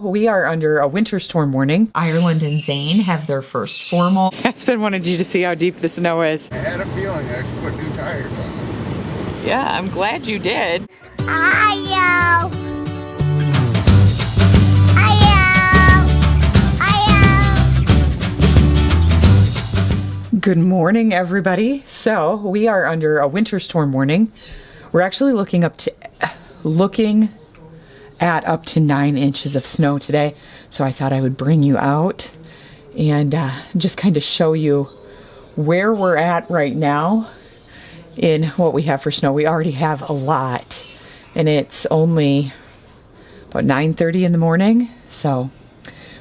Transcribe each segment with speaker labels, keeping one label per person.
Speaker 1: We are under a winter storm warning. Ireland and Zane have their first formal. Aspen wanted you to see how deep the snow is.
Speaker 2: I had a feeling I should put new tires on.
Speaker 1: Yeah, I'm glad you did. Good morning, everybody. So we are under a winter storm warning. We're actually looking at up to 9 inches of snow today. So I thought I would bring you out and just kind of show you where we're at right now in what we have for snow. We already have a lot, and it's only about 9:30 in the morning. So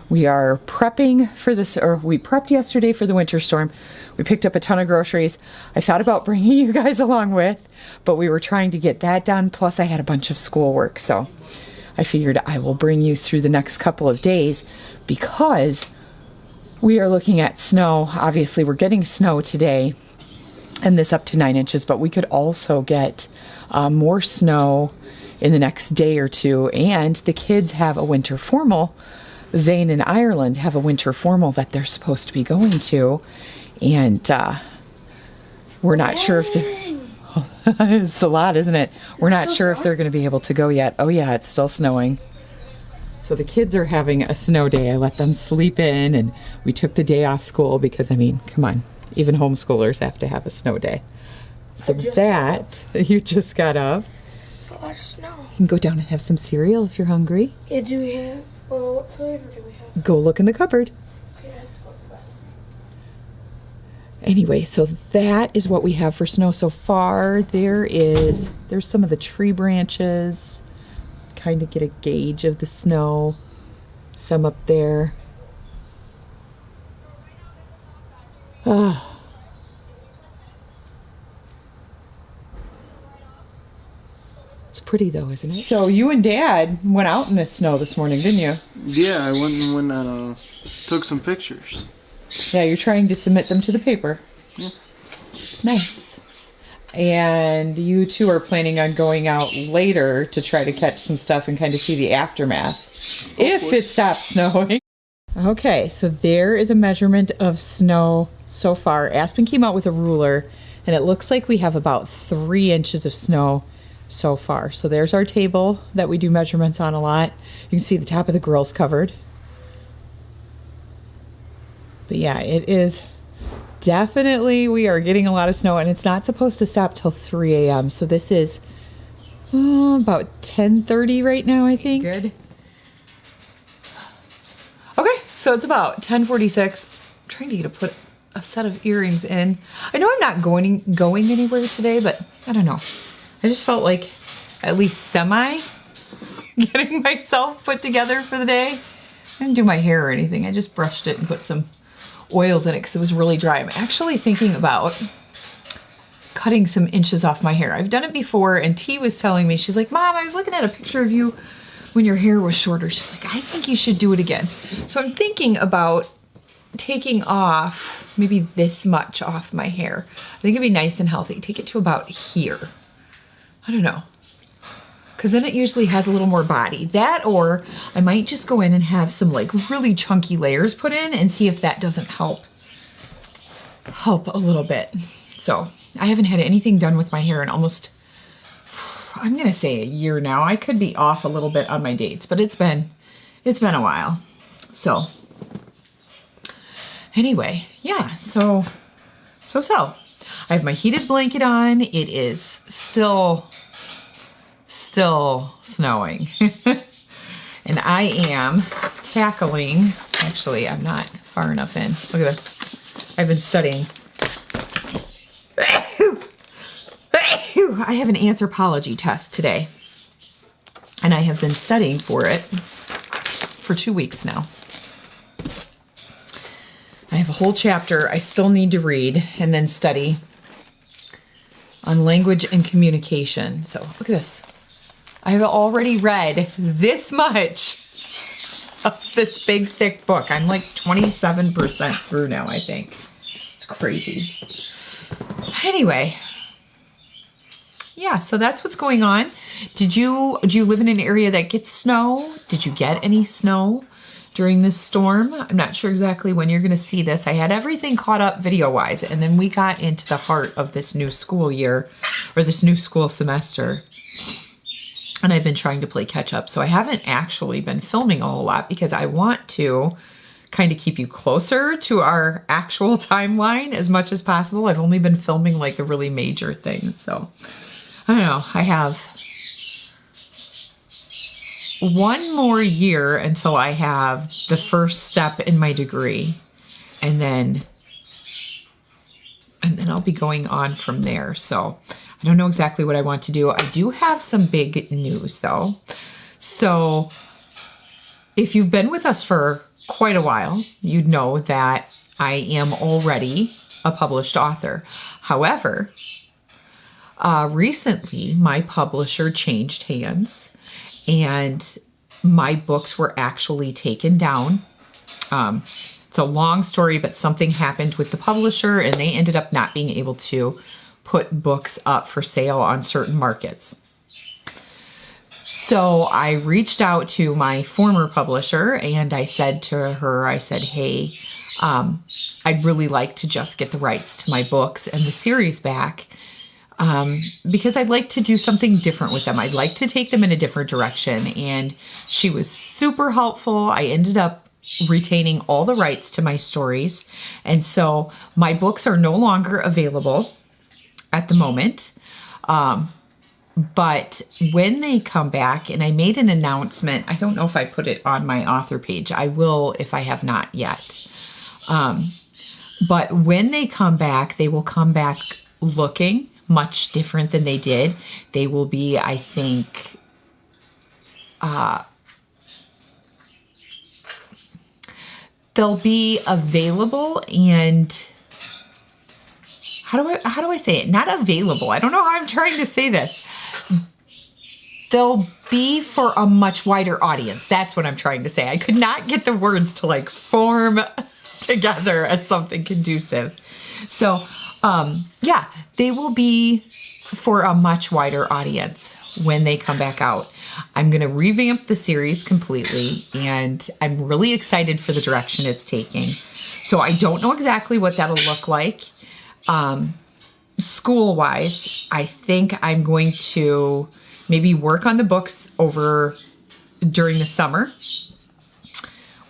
Speaker 1: we are prepping for this, or we prepped yesterday for the winter storm. We picked up a ton of groceries. I thought about bringing you guys along with, but we were trying to get that done. Plus I had a bunch of schoolwork. So I figured I will bring you through the next couple of days because we are looking at snow. Obviously we're getting snow today and this up to 9 inches, but we could also get more snow in the next day or two. And the kids have a winter formal. Zane and Ireland have a winter formal that they're supposed to be going to. And we're not sure if they're... It's a lot, isn't it? We're not sure if they're going to be able to go yet. Oh yeah, it's still snowing. So the kids are having a snow day. I let them sleep in and we took the day off school because, I mean, come on. Even homeschoolers have to have a snow day. So with that, you just got up.
Speaker 3: It's a lot of snow.
Speaker 1: You can go down and have some cereal if you're hungry.
Speaker 3: Yeah, do we have? Well, what flavor do we have?
Speaker 1: Go look in the cupboard.
Speaker 3: Okay, I have to go to the bathroom.
Speaker 1: Anyway, so that is what we have for snow so far. There's some of the tree branches. Kind of get a gauge of the snow. Some up there. It's pretty though, isn't it? So you and Dad went out in this snow this morning, didn't you?
Speaker 2: Yeah, I went and took some pictures.
Speaker 1: Yeah, you're trying to submit them to the paper.
Speaker 2: Yeah.
Speaker 1: Nice. And you two are planning on going out later to try to catch some stuff and kind of see the aftermath. If it stops snowing. Okay, so there is a measurement of snow so far. Aspen came out with a ruler and it looks like we have about 3 inches of snow so far. So there's our table that we do measurements on a lot. You can see the top of the grills covered. But yeah, it is definitely, we are getting a lot of snow and it's not supposed to stop till 3 a.m. So this is about 10:30 right now, I think. Good. Okay, so it's about 10:46. I'm trying to put a set of earrings in. I know I'm not going anywhere today, but I don't know. I just felt like at least semi getting myself put together for the day. I didn't do my hair or anything. I just brushed it and put some oils in it because it was really dry. I'm actually thinking about cutting some inches off my hair. I've done it before and T was telling me, she's like, Mom, I was looking at a picture of you when your hair was shorter. She's like, I think you should do it again. So I'm thinking about taking off maybe this much off my hair. I think it'd be nice and healthy. Take it to about here. I don't know. Because then it usually has a little more body. That, or I might just go in and have some like really chunky layers put in and see if that doesn't help a little bit. So I haven't had anything done with my hair in almost, I'm gonna say a year now. I could be off a little bit on my dates, but it's been a while. So anyway, yeah, so. I have my heated blanket on. It is still snowing. And I am tackling, actually I'm not far enough in. Look at this. I've been studying. I have an anthropology test today. And I have been studying for it for 2 weeks now. I have a whole chapter I still need to read and then study on language and communication. So look at this. I have already read this much of this big thick book. I'm like 27% through now, I think. It's crazy. Anyway, yeah, so that's what's going on. Do you live in an area that gets snow? Did you get any snow during this storm? I'm not sure exactly when you're going to see this. I had everything caught up video-wise, and then we got into the heart of this new school year, or this new school semester, and I've been trying to play catch up. So I haven't actually been filming a whole lot because I want to kind of keep you closer to our actual timeline as much as possible. I've only been filming like the really major things. So I don't know. I have one more year until I have the first step in my degree, and then I'll be going on from there. So I don't know exactly what I want to do. I do have some big news though. So if you've been with us for quite a while, you'd know that I am already a published author. However, recently my publisher changed hands and my books were actually taken down. It's a long story, but something happened with the publisher and they ended up not being able to put books up for sale on certain markets. So I reached out to my former publisher and I said to her, I said, hey, I'd really like to just get the rights to my books and the series back because I'd like to do something different with them. I'd like to take them in a different direction. And she was super helpful. I ended up retaining all the rights to my stories. And so my books are no longer available at the moment. But when they come back, and I made an announcement, I don't know if I put it on my author page. I will if I have not yet. But when they come back, they will come back looking much different than they did. They will be, I think, they'll be available and how do I say it? Not available. I don't know how I'm trying to say this. They'll be for a much wider audience. That's what I'm trying to say. I could not get the words to like form together as something conducive. So, yeah, they will be for a much wider audience when they come back out. I'm going to revamp the series completely, and I'm really excited for the direction it's taking. So I don't know exactly what that'll look like. School-wise, I think I'm going to maybe work on the books over during the summer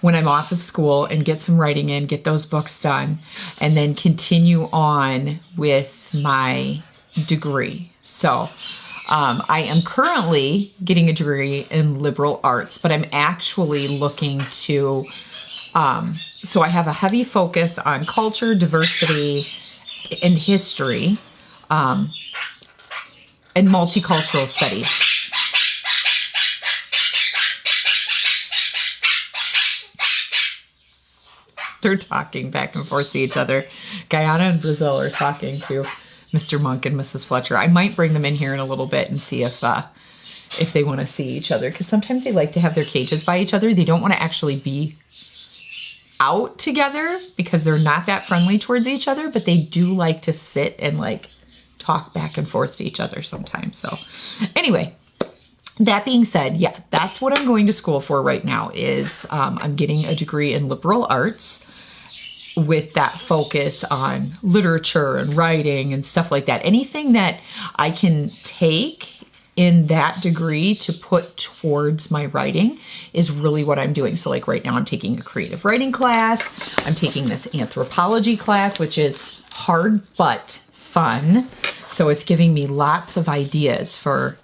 Speaker 1: when I'm off of school and get some writing in, get those books done, and then continue on with my degree. So I am currently getting a degree in liberal arts, but I'm actually looking to, so I have a heavy focus on culture, diversity, and history, and multicultural studies. They're talking back and forth to each other. Guyana and Brazil are talking to Mr. Monk and Mrs. Fletcher. I might bring them in here in a little bit and see if they want to see each other, because sometimes they like to have their cages by each other. They don't want to actually be out together because they're not that friendly towards each other, but they do like to sit and like talk back and forth to each other sometimes. So anyway, that being said, yeah, that's what I'm going to school for right now is I'm getting a degree in liberal arts with that focus on literature and writing and stuff like that. Anything that I can take in that degree to put towards my writing is really what I'm doing. So like right now I'm taking a creative writing class. I'm taking this anthropology class, which is hard but fun. So it's giving me lots of ideas for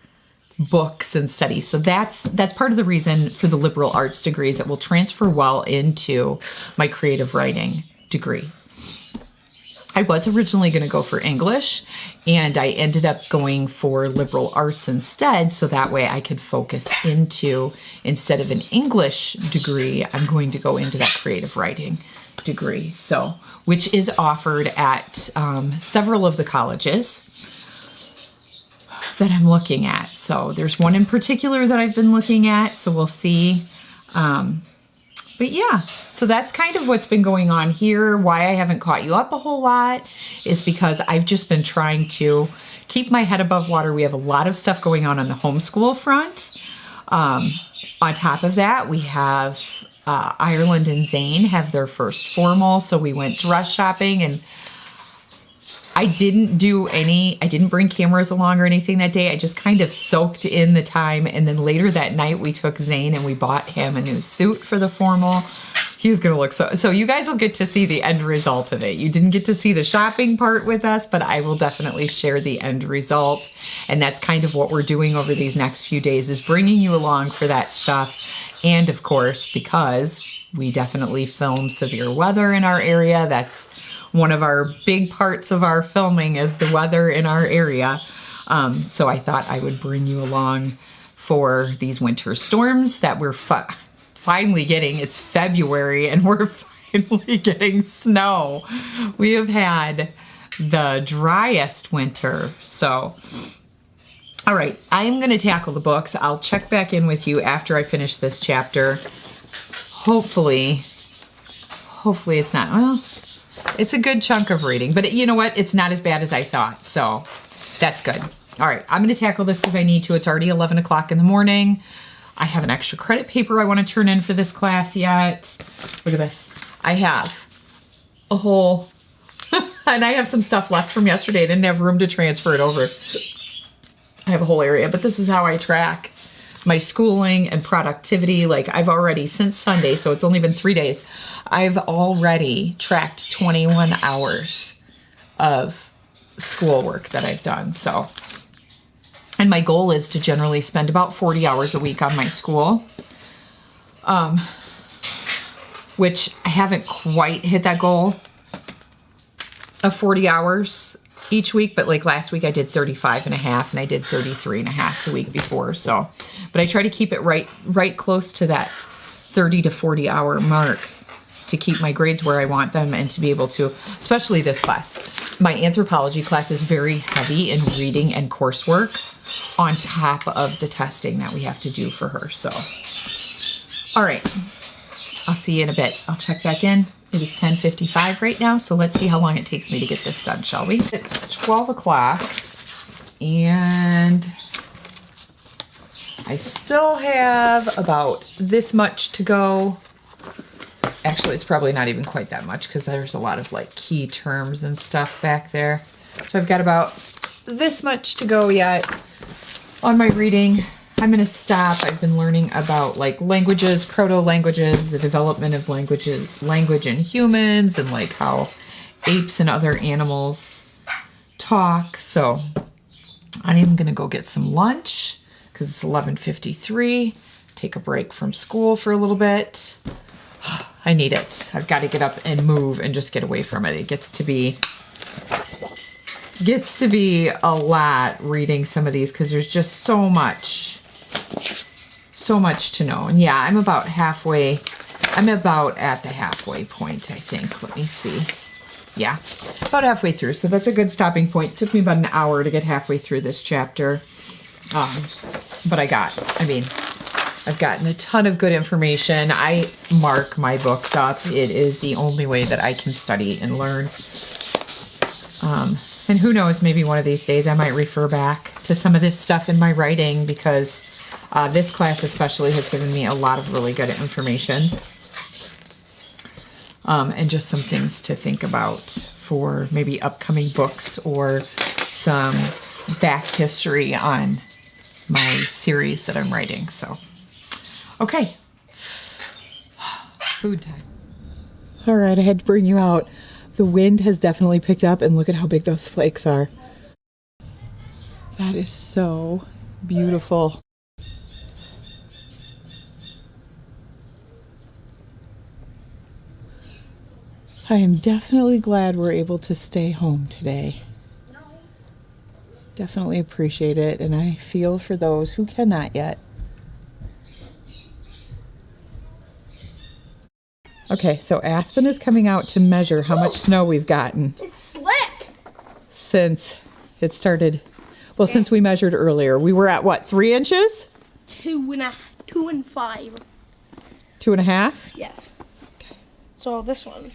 Speaker 1: books and studies. So that's part of the reason for the liberal arts degrees. It will transfer well into my creative writing degree. I was originally going to go for English, and I ended up going for liberal arts instead, so that way I could focus into, instead of an English degree, I'm going to go into that creative writing degree, so which is offered at several of the colleges that I'm looking at. So there's one in particular that I've been looking at, so we'll see But yeah, so that's kind of what's been going on here. Why I haven't caught you up a whole lot is because I've just been trying to keep my head above water. We have a lot of stuff going on the homeschool front. On top of that, we have Ireland and Zane have their first formal. So we went dress shopping, and I didn't bring cameras along or anything that day. I just kind of soaked in the time. And then later that night we took Zane and we bought him a new suit for the formal. He's going to look so you guys will get to see the end result of it. You didn't get to see the shopping part with us, but I will definitely share the end result. And that's kind of what we're doing over these next few days, is bringing you along for that stuff. And of course, because we definitely film severe weather in our area, that's one of our big parts of our filming is the weather in our area. So I thought I would bring you along for these winter storms that we're finally getting. It's February and we're finally getting snow. We have had the driest winter. So, all right, I'm going to tackle the books. I'll check back in with you after I finish this chapter. Hopefully it's not, well, it's a good chunk of reading, but you know what? It's not as bad as I thought, so that's good. All right, I'm going to tackle this because I need to. It's already 11 o'clock in the morning. I have an extra credit paper I want to turn in for this class yet. Look at this. I have a whole, and I have some stuff left from yesterday. I didn't have room to transfer it over. I have a whole area, but this is how I track my schooling and productivity. Like I've already, since Sunday, so it's only been 3 days, I've already tracked 21 hours of schoolwork that I've done. So, and my goal is to generally spend about 40 hours a week on my school, which I haven't quite hit that goal of 40 hours each week, but like last week I did 35 and a half and I did 33 and a half the week before. So, but I try to keep it right close to that 30 to 40 hour mark to keep my grades where I want them and to be able to, especially this class. My anthropology class is very heavy in reading and coursework on top of the testing that we have to do for her. So, all right, I'll see you in a bit. I'll check back in. It is 10:55 right now, so let's see how long it takes me to get this done, shall we? It's 12 o'clock, and I still have about this much to go. Actually, it's probably not even quite that much because there's a lot of like key terms and stuff back there. So I've got about this much to go yet on my reading. I'm going to stop. I've been learning about like languages, proto-languages, the development of language in humans, and like how apes and other animals talk. So I'm going to go get some lunch because it's 11:53. Take a break from school for a little bit. I need it. I've got to get up and move and just get away from it. It gets to be a lot reading some of these because there's just so much to know. And yeah, I'm about at the halfway point, I think. Let me see. Yeah, about halfway through. So that's a good stopping point. It took me about an hour to get halfway through this chapter. But I've gotten a ton of good information. I mark my books up. It is the only way that I can study and learn. And who knows, maybe one of these days I might refer back to some of this stuff in my writing because this class especially has given me a lot of really good information. And just some things to think about for maybe upcoming books or some back history on my series that I'm writing. So, okay. Food time. All right, I had to bring you out. The wind has definitely picked up, and look at how big those flakes are. That is so beautiful. I am definitely glad we're able to stay home today. Definitely appreciate it, and I feel for those who cannot yet. Okay, so Aspen is coming out to measure how much snow we've gotten.
Speaker 3: It's slick!
Speaker 1: Since it started, well, since we measured earlier. We were at what, 3 inches?
Speaker 3: 2 and 5.
Speaker 1: 2.5?
Speaker 3: Yes. So this one,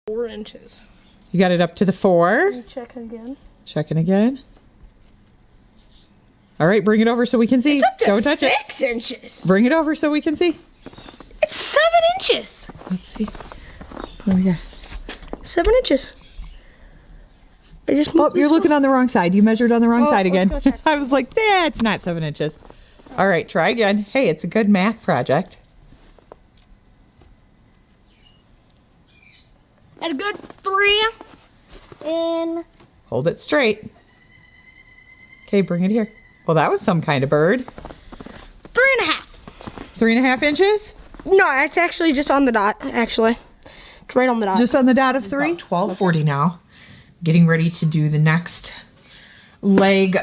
Speaker 3: 4 inches.
Speaker 1: You got it up to the 4.
Speaker 3: Can you check again?
Speaker 1: Checking again. All right, bring it over so we can see.
Speaker 3: It's up to
Speaker 1: Don't touch
Speaker 3: 6 inches.
Speaker 1: Bring it over so we can see.
Speaker 3: It's 7 inches.
Speaker 1: Let's see. What do we got?
Speaker 3: 7 inches. I just
Speaker 1: Oh, you're looking on the wrong side. You measured on the wrong side again.
Speaker 3: let's go check.
Speaker 1: I was like, that's not 7 inches. All right, try again. Hey, it's a good math project.
Speaker 3: At a good 3. And
Speaker 1: Hold it straight. Okay, bring it here. Well, that was some kind of bird.
Speaker 3: 3.5.
Speaker 1: 3.5 inches?
Speaker 3: No, it's actually just on the dot, actually. It's right on the dot.
Speaker 1: Just on the dot of 3? 12:40 now. Getting ready to do the next leg,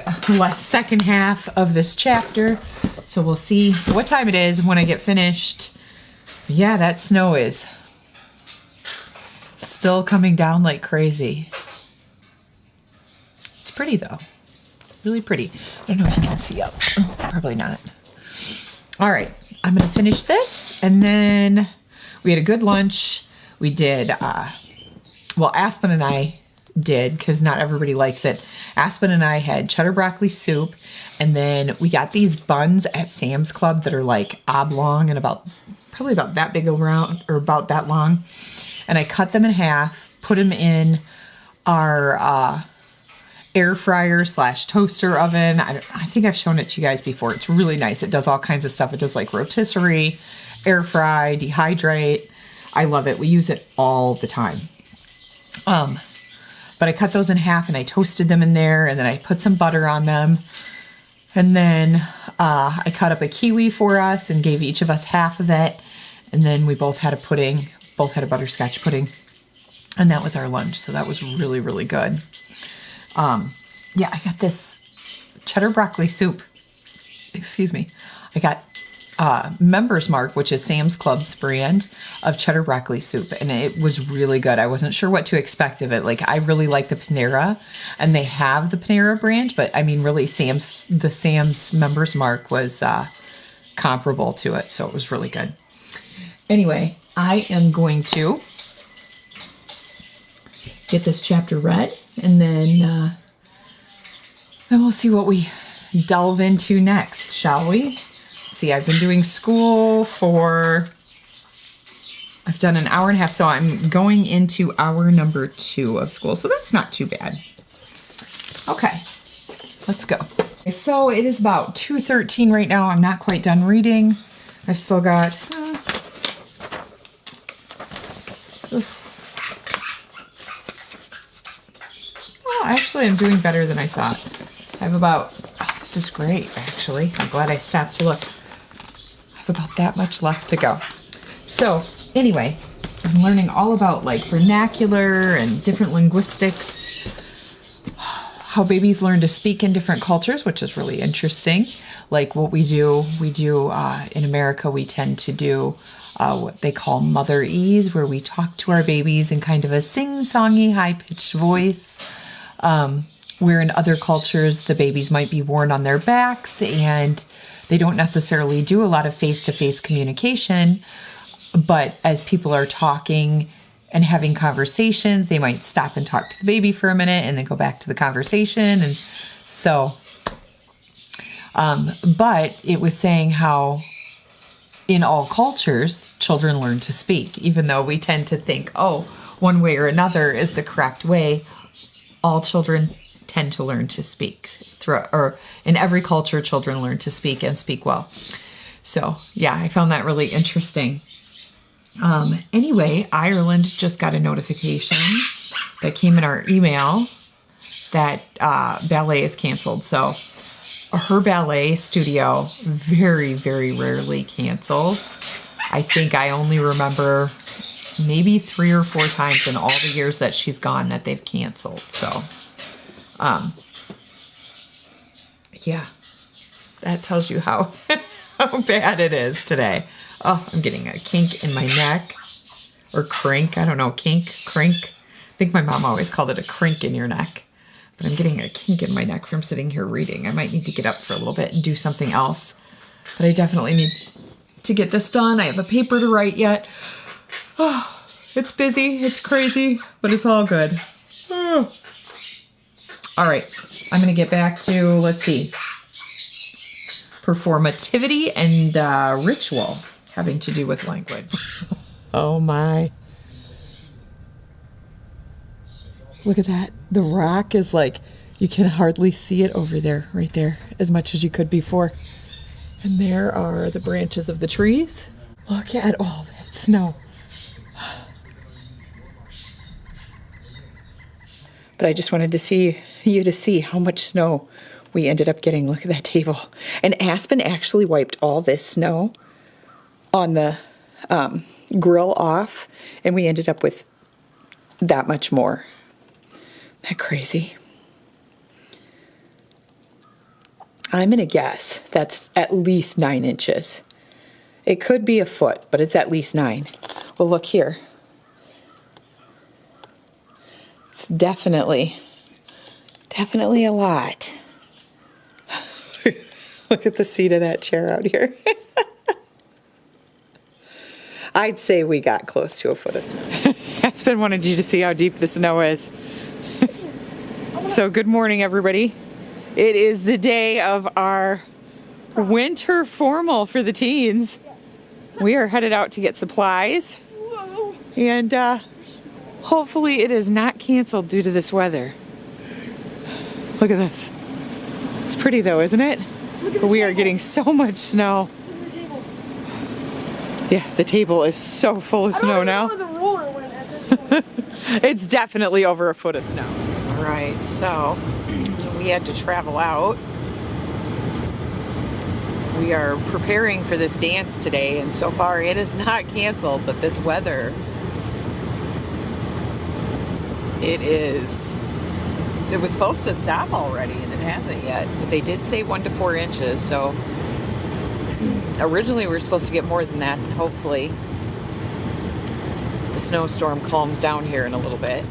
Speaker 1: second half of this chapter. So we'll see what time it is when I get finished. Yeah, that snow is still coming down like crazy. It's pretty though. Really pretty. I don't know if you can see up. Oh, probably not. All right, I'm gonna finish this and then we had a good lunch. We did, well, Aspen and I did, because not everybody likes it. Aspen and I had cheddar broccoli soup, and then we got these buns at Sam's Club that are like oblong and probably about that big around, or about that long. And I cut them in half, put them in our air fryer / toaster oven. I think I've shown it to you guys before. It's really nice. It does all kinds of stuff. It does like rotisserie, air fry, dehydrate. I love it. We use it all the time. But I cut those in half and I toasted them in there, and then I put some butter on them. And then I cut up a kiwi for us and gave each of us half of it. And then we both had a pudding, both had a butterscotch pudding. And that was our lunch. So that was really, really good. Yeah, I got this cheddar broccoli soup. Excuse me. I got Members Mark, which is Sam's Club's brand of cheddar broccoli soup, and it was really good. I wasn't sure what to expect of it. Like, I really like the Panera, and they have the Panera brand, but I mean, really, the Sam's Members Mark was comparable to it, so it was really good. Anyway, I am going to get this chapter read, and then we'll see what we delve into next, shall we? See, I've been doing school I've done an hour and a half, so I'm going into hour number 2 of school, so that's not too bad. Okay, let's go. So it is about 2:13 right now. I'm not quite done reading. I've still got, oh, actually I'm doing better than I thought. I have about, oh, this is great, actually. I'm glad I stopped to look. About that much left to go. So anyway, I'm learning all about like vernacular and different linguistics, how babies learn to speak in different cultures, which is really interesting. Like what we do in America, we tend to do what they call motherese, where we talk to our babies in kind of a sing-songy, high-pitched voice. Where in other cultures, the babies might be worn on their backs and they don't necessarily do a lot of face-to-face communication, but as people are talking and having conversations, they might stop and talk to the baby for a minute and then go back to the conversation. And so, but it was saying how in all cultures, children learn to speak, even though we tend to think, oh, one way or another is the correct way. All children tend to learn to speak or in every culture, children learn to speak and speak well. So yeah, I found that really interesting. Anyway, Ireland just got a notification that came in our email that ballet is canceled. So her ballet studio very, very rarely cancels. I think I only remember maybe 3 or 4 times in all the years that she's gone that they've canceled. So yeah, that tells you how bad it is today. Oh, I'm getting a kink in my neck, or crink. I don't know, kink, crink. I think my mom always called it a crink in your neck, but I'm getting a kink in my neck from sitting here reading. I might need to get up for a little bit and do something else, but I definitely need to get this done. I have a paper to write yet. Oh, it's busy, it's crazy, but it's all good. Oh. All right, I'm gonna get back to, let's see, performativity and ritual having to do with language. Oh my. Look at that. The rock is like, you can hardly see it over there, right there, as much as you could before. And there are the branches of the trees. Look at all that snow. But I just wanted to see how much snow we ended up getting. Look at that table. And Aspen actually wiped all this snow on the grill off, and we ended up with that much more. Isn't that crazy? I'm going to guess that's at least 9 inches. It could be a foot, but it's at least 9. Well, look here. It's definitely a lot. Look at the seat of that chair out here. I'd say we got close to a foot of snow. Aspen wanted you to see how deep the snow is. So good morning, everybody. It is the day of our winter formal for the teens. We are headed out to get supplies. And hopefully it is not canceled due to this weather. Look at this. It's pretty though, isn't it? But we are getting so much snow. Yeah, the table is so full of snow now.
Speaker 3: I don't know where the roller went at this point.
Speaker 1: It's definitely over a foot of snow. All right, so we had to travel out. We are preparing for this dance today, and so far it is not canceled, but this weather, it was supposed to stop already, and it hasn't yet, but they did say 1 to 4 inches, so originally we were supposed to get more than that, and hopefully the snowstorm calms down here in a little bit.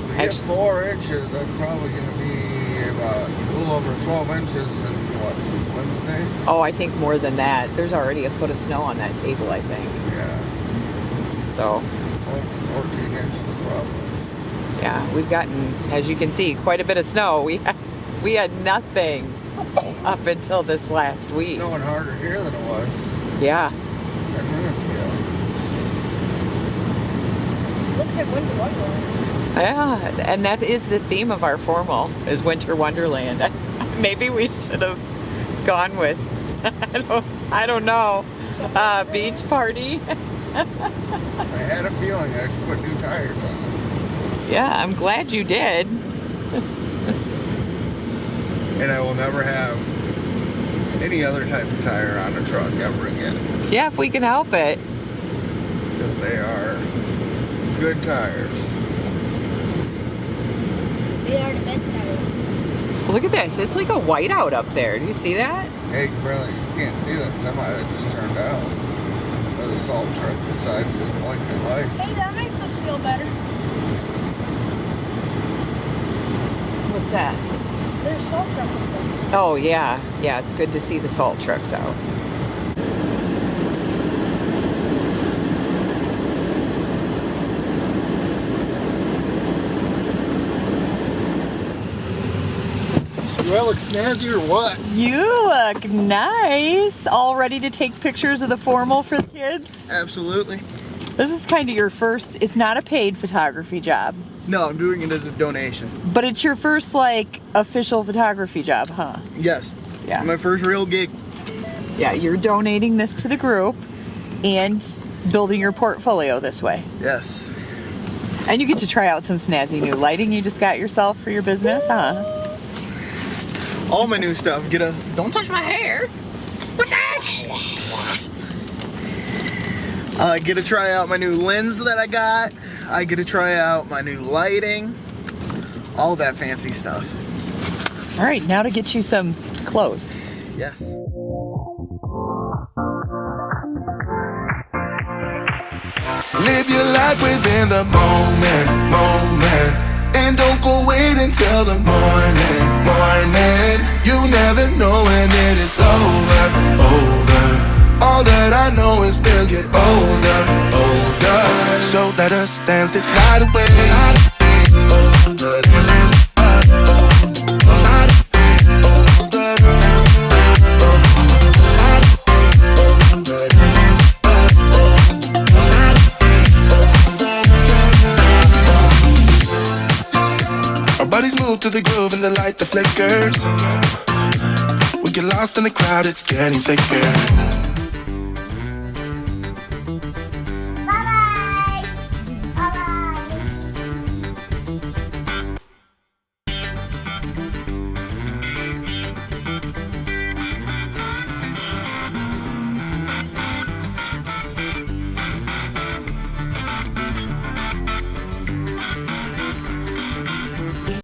Speaker 4: We get 4 inches, that's probably going to be about a little over 12 inches in, what, since Wednesday?
Speaker 1: Oh, I think more than that. There's already a foot of snow on that table, I think.
Speaker 4: Yeah.
Speaker 1: So.
Speaker 4: Over 14 inches probably.
Speaker 1: Yeah, we've gotten, as you can see, quite a bit of snow. We had nothing up until this last week.
Speaker 4: It's snowing harder here than it was.
Speaker 1: Yeah.
Speaker 4: 10 minutes ago.
Speaker 3: Looks like winter wonderland.
Speaker 1: Yeah, and that is the theme of our formal, is Winter Wonderland. Maybe we should have gone with, I don't know, beach party.
Speaker 4: I had a feeling I should put new tires on.
Speaker 1: Yeah, I'm glad you did.
Speaker 4: And I will never have any other type of tire on a truck ever again.
Speaker 1: Yeah, if we can help it.
Speaker 4: Because they are good tires.
Speaker 3: They are the best tires.
Speaker 1: Look at this. It's like a whiteout up there. Do you see that?
Speaker 4: Hey, really, you can't see that semi that just turned out. Or the salt truck besides the blinking lights.
Speaker 3: Hey, that makes us feel better.
Speaker 1: What's that?
Speaker 3: There's salt truck up there.
Speaker 1: Oh, yeah. Yeah, it's good to see the salt trucks out.
Speaker 4: Do I look snazzy or what?
Speaker 1: You look nice. All ready to take pictures of the formal for the kids?
Speaker 2: Absolutely.
Speaker 1: This is kind of your first, it's not a paid photography job,
Speaker 2: No, I'm doing it as a donation.
Speaker 1: but it's your first, like, official photography job, huh?
Speaker 2: Yes.
Speaker 1: Yeah.
Speaker 2: My first real gig.
Speaker 1: Yeah, you're donating this to the group and building your portfolio this way.
Speaker 2: Yes.
Speaker 1: And you get to try out some snazzy new lighting you just got yourself for your business, huh?
Speaker 2: All my new stuff. Don't touch my hair. What the heck? I get to try out my new lens that I got. I get to try out my new lighting. All that fancy stuff.
Speaker 1: All right, now to get you some clothes.
Speaker 2: Yes.
Speaker 5: Live your life within the moment. And don't go wait until the morning. You never know when it is over. All that I know is we'll get older, older. So let us dance this night away. Our bodies move to the groove and the light that flickers. We get lost in the crowd, it's getting thicker.